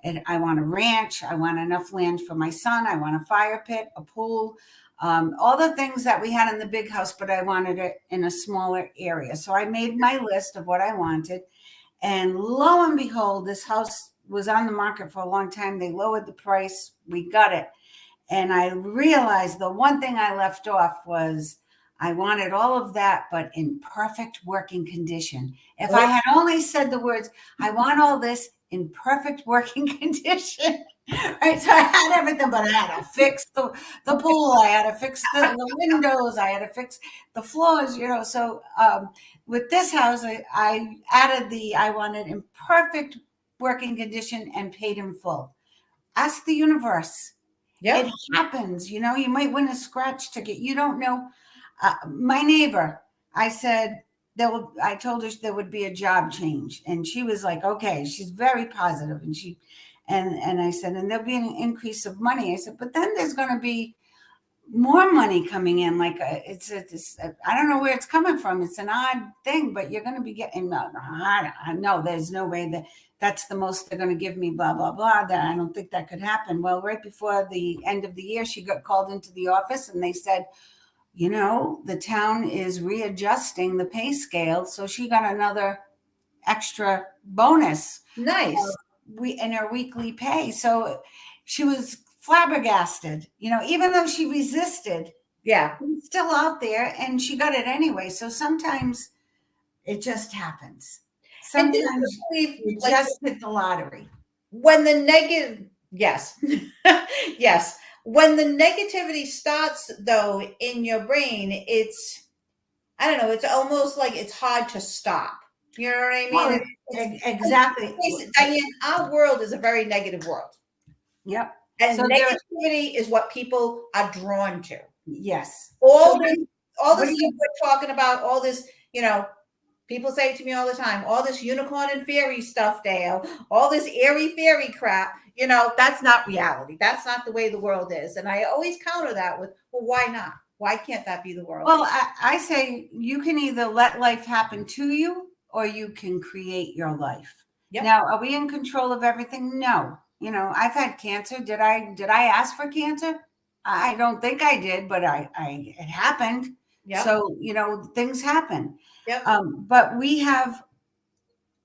a ranch. I want enough land for my son. I want a fire pit, a pool, all the things that we had in the big house, but I wanted it in a smaller area. So I made my list of what I wanted. And lo and behold, this house was on the market for a long time. They lowered the price. We got it. And I realized the one thing I left off was I wanted all of that, but in perfect working condition. If I had only said the words, I want all this in perfect working condition, right? So I had everything, but I had to fix the pool. I had to fix the windows. I had to fix the floors, So with this house, I added I wanted in perfect working condition and paid in full. Ask the universe. Yep. It happens, you might win a scratch ticket. You don't know. My neighbor, I said, I told her there would be a job change. And she was like, okay, she's very positive. And I said, and there'll be an increase of money. I said, but then there's going to be more money coming in. Like I don't know where it's coming from. It's an odd thing, but you're going to be getting, no, there's no way that's the most they're going to give me, blah, blah, blah. That I don't think that could happen. Well, right before the end of the year, she got called into the office and they said, the town is readjusting the pay scale. So she got another extra bonus. Nice. In her weekly pay. So she was flabbergasted, even though she resisted. Yeah. It's still out there and she got it anyway. So sometimes it just happens. And do you Sometimes believe, you like, just hit the lottery. when the negative, yes, yes, when the negativity starts though in your brain, I don't know, it's almost like it's hard to stop. You know what I mean? Well, exactly. Diane, our world is a very negative world. Yep. And So negativity is what people are drawn to. yes. All So this what do stuff you, we're talking about, all this, people say to me all the time, all this unicorn and fairy stuff, Dale, all this airy fairy crap, that's not reality. That's not the way the world is. And I always counter that with, well, why not? Why can't that be the world? well, I say you can either let life happen to you or you can create your life. Yep. Now, are we in control of everything? No. I've had cancer. Did I ask for cancer? I don't think I did, but it happened. Yep. So, things happen. Yep. But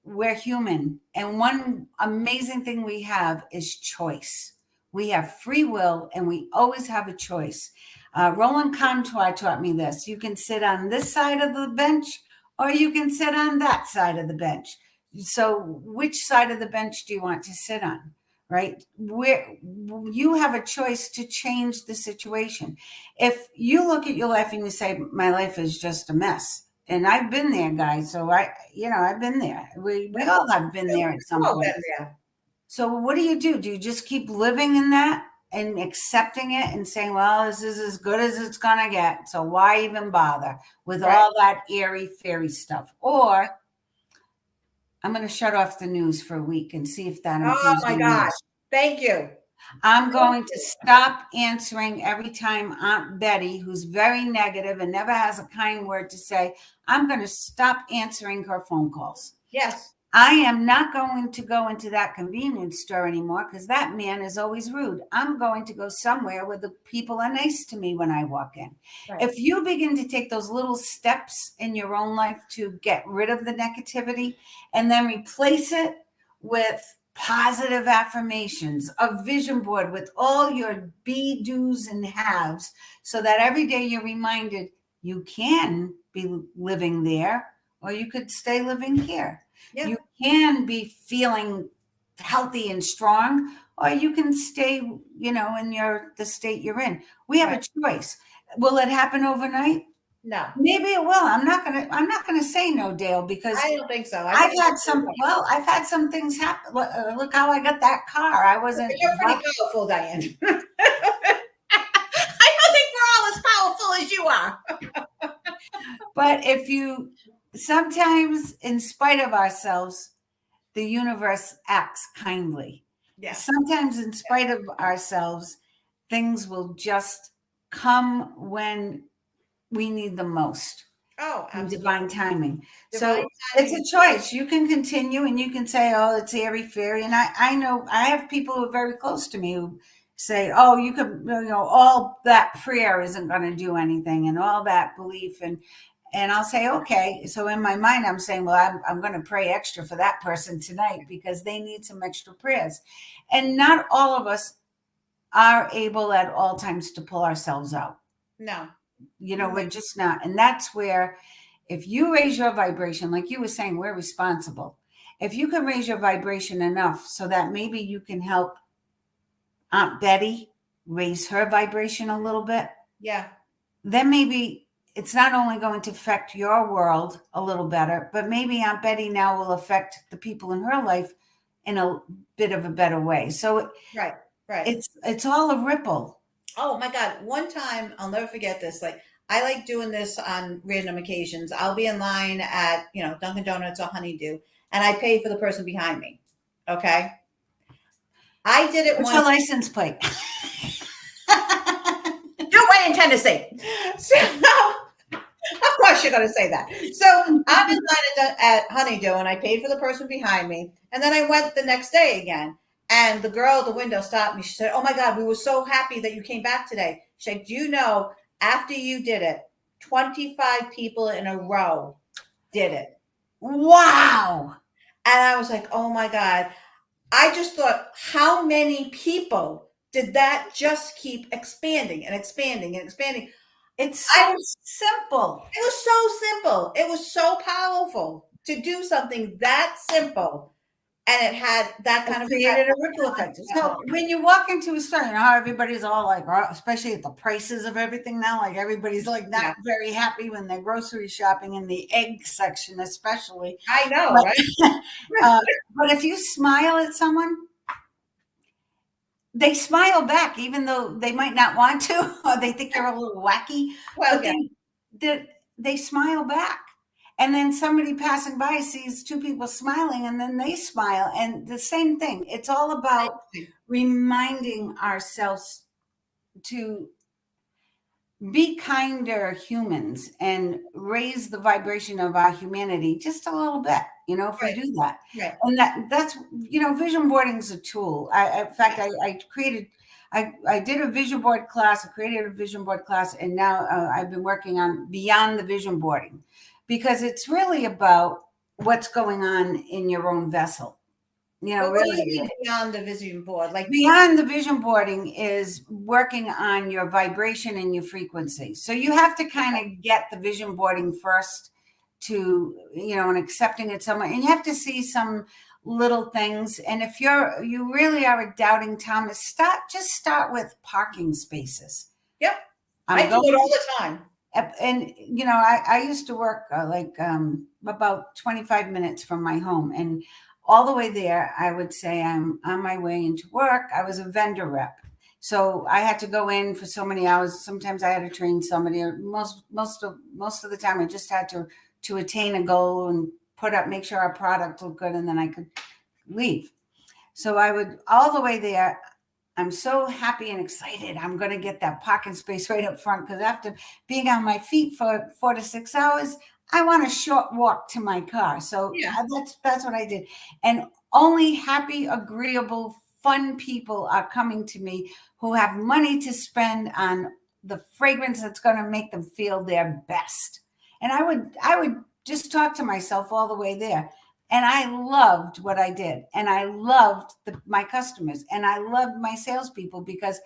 we're human. And one amazing thing we have is choice. We have free will and we always have a choice. Roland Contour taught me this. You can sit on this side of the bench or you can sit on that side of the bench. So which side of the bench do you want to sit on? Right? Where you have a choice to change the situation. If you look at your life and you say, my life is just a mess. And I've been there, guys. So I've been there. We all have been there at some point. So what do? Do you just keep living in that and accepting it and saying, well, this is as good as it's going to get. So why even bother with all that airy fairy stuff? Or I'm going to shut off the news for a week and see if that improves. Oh my gosh. Thank you. I'm going to stop answering every time Aunt Betty, who's very negative and never has a kind word to say, I'm going to stop answering her phone calls. Yes. I am not going to go into that convenience store anymore because that man is always rude. I'm going to go somewhere where the people are nice to me when I walk in. Right. If you begin to take those little steps in your own life to get rid of the negativity and then replace it with positive affirmations, a vision board with all your be, do's, and haves, so that every day you're reminded you can be living there or you could stay living here. Yeah. You can be feeling healthy and strong, or you can stay, in the state you're in. We have a choice. Will it happen overnight? No. Maybe it will. I'm not gonna say no, Dale, because I don't think so. I've had some things happen. Look how I got that car. I wasn't. You're pretty powerful, Diane. I don't think we're all as powerful as you are. But sometimes, in spite of ourselves, the universe acts kindly. Yeah. Sometimes, in spite of ourselves, things will just come when we need them most. Oh, absolutely. Divine timing. Divine It's timing. a choice. You can continue and you can say, oh, it's airy fairy. And I know I have people who are very close to me who say, oh, you could, all that prayer isn't going to do anything and all that belief. And I'll say, okay. So in my mind, I'm saying, well, I'm going to pray extra for that person tonight because they need some extra prayers. And not all of us are able at all times to pull ourselves out. No. We're just not. And that's where, if you raise your vibration, like you were saying, we're responsible. If you can raise your vibration enough so that maybe you can help Aunt Betty raise her vibration a little bit. Yeah. Then maybe it's not only going to affect your world a little better, but maybe Aunt Betty now will affect the people in her life in a bit of a better way. So right. It's all a ripple. Oh my God. One time, I'll never forget this. Like, I like doing this on random occasions. I'll be in line at, Dunkin' Donuts or Honeydew, and I pay for the person behind me. Okay. I did it What's once. your license plate? You're in Tennessee. So, of course you're going to say that. So I'm in line at Honeydew, and I paid for the person behind me. And then I went the next day again. And the girl at the window stopped me. She said, oh my God, we were so happy that you came back today. She said, do you know, after you did it, 25 people in a row did it. Wow. And I was like, oh my God. I just thought, how many people did that just keep expanding and expanding and expanding? It's so simple. It was so simple. It was so powerful to do something that simple. And it had that kind of created a ripple effect. So when you walk into a store, how everybody's all like, especially at the prices of everything now, like everybody's like not very happy when they're grocery shopping in the egg section, especially. I know, right? But if you smile at someone, they smile back, even though they might not want to, or they think you're a little wacky. Well, but they smile back. And then somebody passing by sees two people smiling and then they smile. And the same thing. It's all about reminding ourselves to be kinder humans and raise the vibration of our humanity just a little bit, if we do that. Right. And that's, vision boarding is a tool. I did a vision board class. I created a vision board class. And now I've been working on beyond the vision boarding. Because it's really about what's going on in your own vessel. Really beyond the vision board. Like beyond the vision boarding is working on your vibration and your frequency. So you have to kind of get the vision boarding first to, and accepting it somewhere. And you have to see some little things. And if you really are a doubting Thomas, start with parking spaces. Yep. I do it all the time. And, I used to work about 25 minutes from my home. And all the way there, I would say I'm on my way into work. I was a vendor rep. So I had to go in for so many hours. Sometimes I had to train somebody. Most of the time, I just had to attain a goal and make sure our product looked good, and then I could leave. So I would all the way there. I'm so happy and excited. I'm going to get that parking space right up front because after being on my feet for 4 to 6 hours, I want a short walk to my car. So Yeah. that's what I did. And only happy, agreeable, fun people are coming to me who have money to spend on the fragrance that's going to make them feel their best. And I would just talk to myself all the way there. And I loved what I did, and I loved my customers, and I loved my salespeople because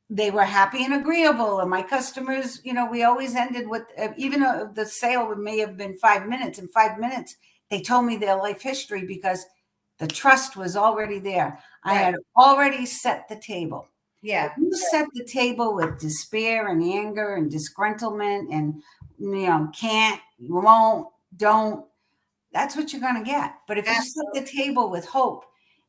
they were happy and agreeable. And my customers, we always ended with, even though the sale may have been 5 minutes, in 5 minutes, they told me their life history because the trust was already there. I Right. had already set the table. Yeah. If you set the table with despair and anger and disgruntlement and, can't, won't, don't, that's what you're going to get. But if you set the table with hope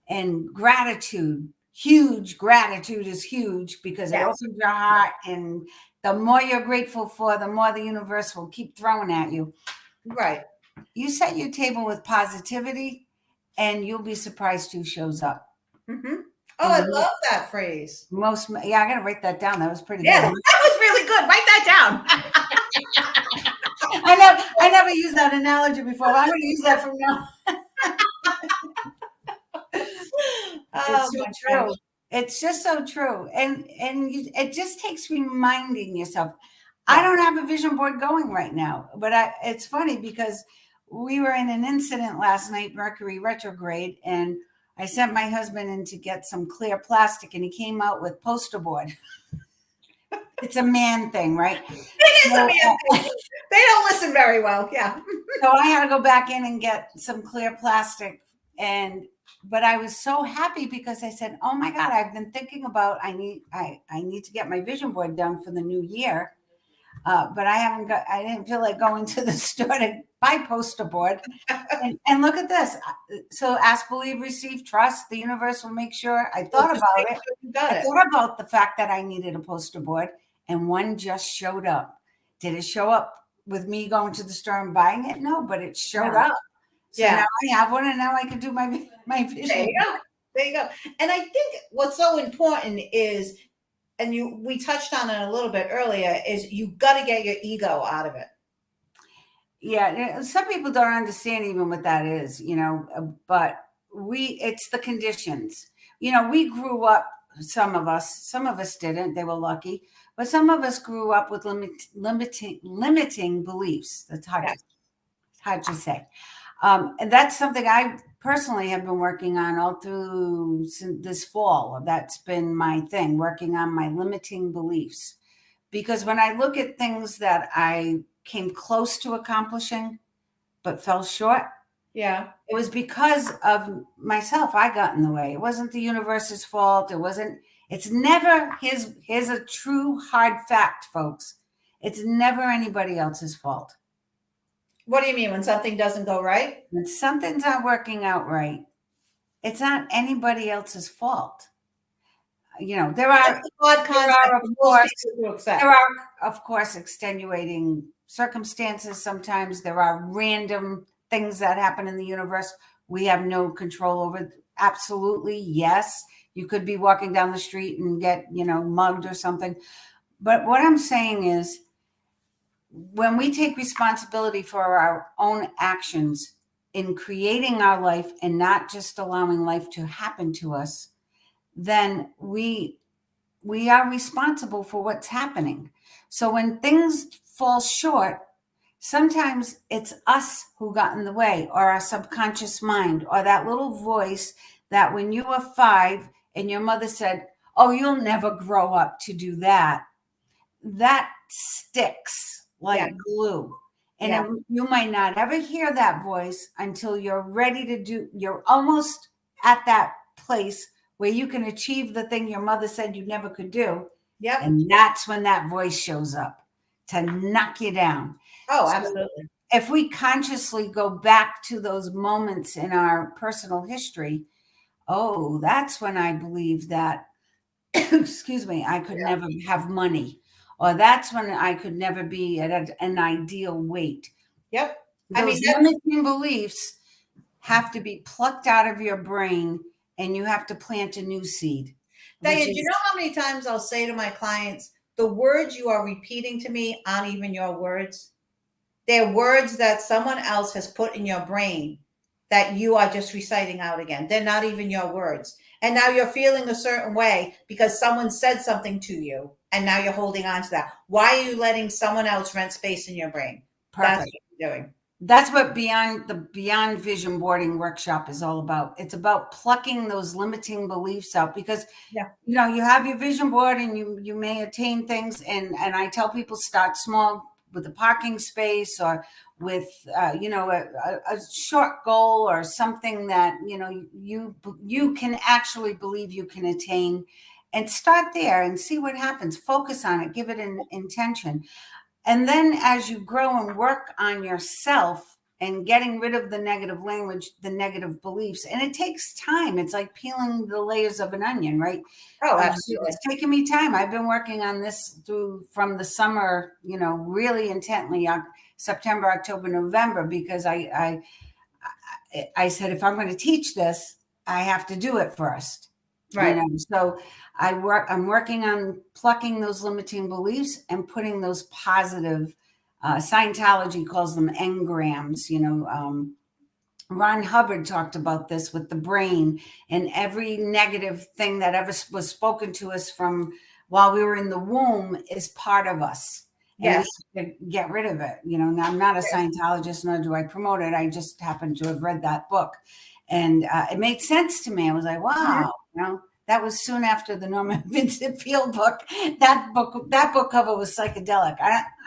and gratitude, huge gratitude is huge because it Yes. opens your heart. And the more you're grateful for, the more the universe will keep throwing at you. Right. You set your table with positivity and you'll be surprised who shows up. Mm-hmm. Oh, I love that phrase. I got to write that down. That was pretty Yeah, good. that was really good. Write that down. I never used that analogy before. But I'm going to use that from now. Oh, It's so my true. gosh. It's just so true. And it just takes reminding yourself. I Yeah. don't have a vision board going right now, but it's funny because we were in an incident last night, Mercury retrograde, and I sent my husband in to get some clear plastic, and he came out with poster board. It's a man thing, right? It is a So, man thing. They don't listen very well. Yeah. so I had to go back in and get some clear plastic, but I was so happy because I said, "Oh my God, I've been thinking about I need to get my vision board done for the new year, but I didn't feel like going to the store to buy poster board." And look at this. So ask, believe, receive, trust. The universe will make sure. I Well, thought just about make it. sure you got I it. thought about the fact that I needed a poster board, and one just showed up. Did it show up with me going to the store and buying it? No, but it showed Yeah. up. So Yeah. now I have one, and now I can do my There vision. you go. There you go. And I think what's so important is, and we touched on it a little bit earlier, is you got to get your ego out of it. Yeah, some people don't understand even what that is, but it's the conditions. We grew up, some of us didn't, they were lucky, but some of us grew up with limiting beliefs. That's hard to say. And that's something I personally have been working on all through this fall. That's been my thing, working on my limiting beliefs. Because when I look at things that I came close to accomplishing but fell short, Yeah. it was because of myself. I got in the way. It wasn't the universe's fault. It's never here's a true hard fact, folks. It's never anybody else's fault. What do you mean when something doesn't go right? When something's not working out right, it's not anybody else's fault. There That's are a broad concept for most people to accept. there are of course extenuating circumstances. Sometimes there are random things that happen in the universe we have no control over. Absolutely, yes. You could be walking down the street and get, mugged or something. But what I'm saying is, when we take responsibility for our own actions in creating our life and not just allowing life to happen to us, then we are responsible for what's happening. So when things fall short, sometimes it's us who got in the way, or our subconscious mind, or that little voice that when you were 5 and your mother said, "Oh, you'll never grow up to do that," that sticks Yeah. like glue. And Yeah. you might not ever hear that voice until you're almost at that place where you can achieve the thing your mother said you never could do. Yep. And that's when that voice shows up to knock you down. Oh, So absolutely. if we consciously go back to those moments in our personal history, that's when I believe that, excuse me, I could never have money, or that's when I could never be at an ideal weight. Yep. I mean, Those limiting beliefs have to be plucked out of your brain, and you have to plant a new seed. which Diane, do you is know how many times I'll say to my clients, the words you are repeating to me aren't even your words? They're words that someone else has put in your brain that you are just reciting out again. They're not even your words. And now you're feeling a certain way because someone said something to you, and now you're holding on to that. Why are you letting someone else rent space in your brain? That's perfect. what you're doing. That's what Beyond Vision Boarding workshop is all about. It's about plucking those limiting beliefs out, because Yeah. you have your vision board and you may attain things, and I tell people, start small with a parking space, or with a short goal, or something that you can actually believe you can attain, and start there and see what happens. Focus on it, give it an intention. And then as you grow and work on yourself and getting rid of the negative language, the negative beliefs, and it takes time. It's like peeling the layers of an onion, right? Oh, absolutely. It's taken me time. I've been working on this from the summer, really intently, on September, October, November, because I said, if I'm going to teach this, I have to do it first. Right. So I'm working on plucking those limiting beliefs and putting those positive, Scientology calls them engrams. Ron Hubbard talked about this with the brain, and every negative thing that ever was spoken to us from while we were in the womb is part of us. And Yes. we have to get rid of it. I'm not a Scientologist, nor do I promote it. I just happen to have read that book, and it made sense to me. I was like, wow, that was soon after the Norman Vincent Peale book. That book cover was psychedelic.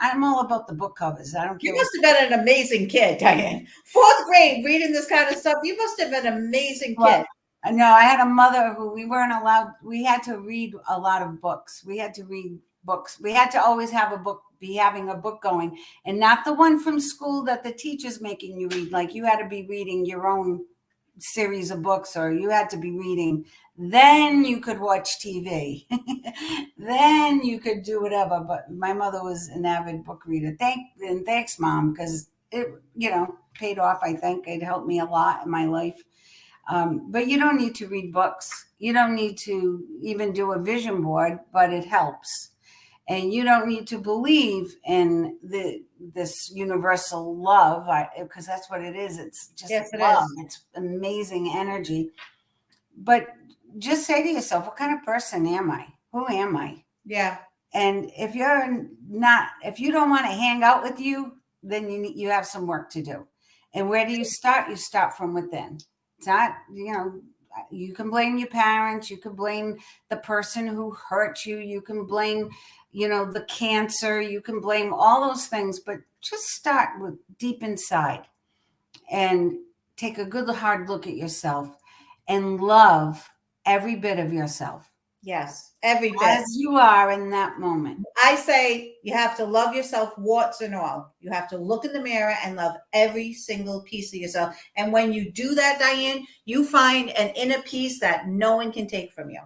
I'm all about the book covers. I don't care. You must have been an amazing kid, Diane. Fourth grade, reading this kind of stuff. You must have been an amazing kid. No, I had a mother who we weren't allowed. We had to read a lot of books. We had to read books. We had to always have a book, be having a book going, and not the one from school that the teacher's making you read. Like, you had to be reading your own series of books, or you had to be reading. Then you could watch TV. Then you could do whatever. But my mother was an avid book reader. Thanks, Mom, because it paid off. I think it helped me a lot in my life. But you don't need to read books. You don't need to even do a vision board, but it helps. And you don't need to believe in this universal love, because that's what it is. It's just love. It's amazing energy. But just say to yourself, what kind of person am I? Who am I? Yeah. And if you don't want to hang out with you, then you have some work to do. And where do you start? You start from within. It's not, you can blame your parents. You can blame the person who hurt you. You can blame, the cancer. You can blame all those things, but just start with deep inside and take a good hard look at yourself and love every bit of yourself. Yes, every bit. As you are in that moment. I say you have to love yourself, warts and all. You have to look in the mirror and love every single piece of yourself. And when you do that, Diane, you find an inner peace that no one can take from you.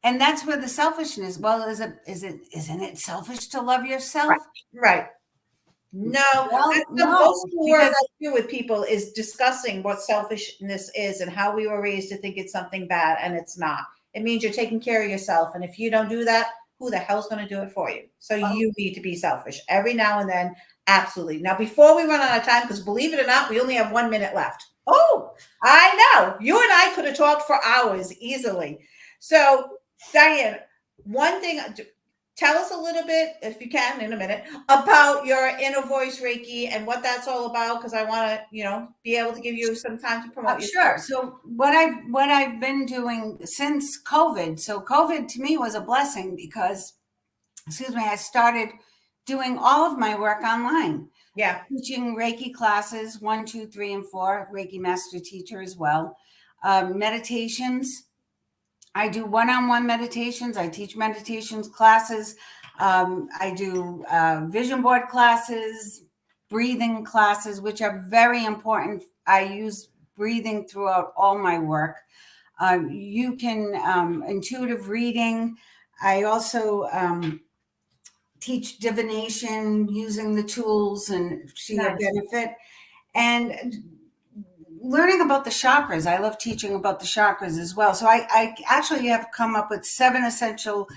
And that's where the selfishness. Well, isn't it selfish to love yourself? Right. No, that's the most work I do with people, is discussing what selfishness is and how we were raised to think it's something bad, and it's not. It means you're taking care of yourself. And if you don't do that, who the hell's going to do it for you? So you need to be selfish every now and then. Absolutely. Now, before we run out of time, because believe it or not, we only have 1 minute left. Oh, I know. You and I could have talked for hours easily. So, Diane, one thing, tell us a little bit, if you can, in a minute, about your inner voice Reiki and what that's all about, because I want to, be able to give you some time to promote yourself. Sure. So what I've been doing since COVID. So COVID to me was a blessing because, I started doing all of my work online. Yeah. Teaching Reiki classes 1, 2, 3, and 4. Reiki master teacher as well. Meditations. I do one-on-one meditations. I teach meditations classes. I do vision board classes, breathing classes, which are very important. I use breathing throughout all my work. You can intuitive reading. I also teach divination using the tools and to your benefit. And learning about the chakras. I love teaching about the chakras as well. So I actually have come up with 7 essential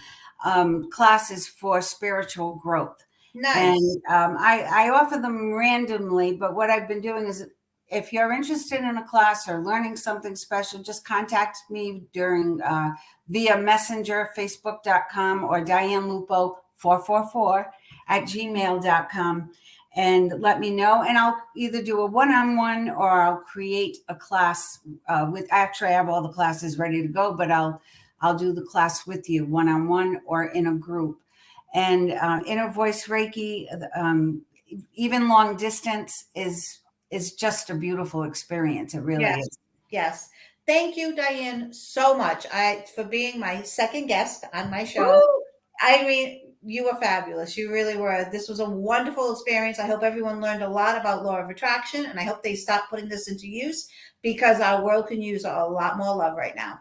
classes for spiritual growth. Nice. And I offer them randomly, but what I've been doing is if you're interested in a class or learning something special, just contact me during via messenger, facebook.com, or Diane Lupo 444 at gmail.com, and let me know. And I'll either do a one-on-one or I'll create a class with, actually I have all the classes ready to go, but I'll do the class with you one-on-one or in a group. And inner voice Reiki, even long distance is just a beautiful experience. It really Yes. is. Yes. Thank you, Diane, so much for being my second guest on my show. Woo! I mean, you were fabulous. You really were. This was a wonderful experience. I hope everyone learned a lot about law of attraction, and I hope they stop putting this into use because our world can use a lot more love right now.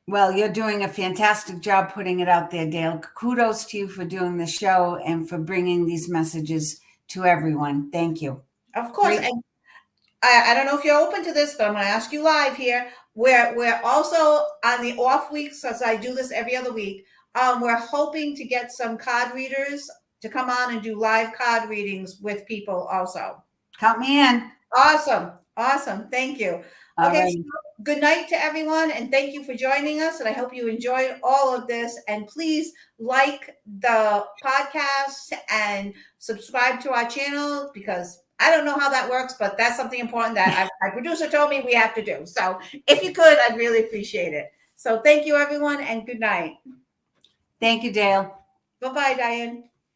Well, you're doing a fantastic job putting it out there, Dale. Kudos to you for doing the show and for bringing these messages to everyone. Thank you. Of course. Great. And I don't know if you're open to this, but I'm going to ask you live here. We're also on the off weeks, as I do this every other week. We're hoping to get some card readers to come on and do live card readings with people also. Count me in. Awesome. Awesome. Thank you. All Okay. right. So good night to everyone. And thank you for joining us. And I hope you enjoyed all of this. And please like the podcast and subscribe to our channel because I don't know how that works, but that's something important that my producer told me we have to do. So if you could, I'd really appreciate it. So thank you, everyone, and good night. Thank you, Dale. Bye-bye, Diane.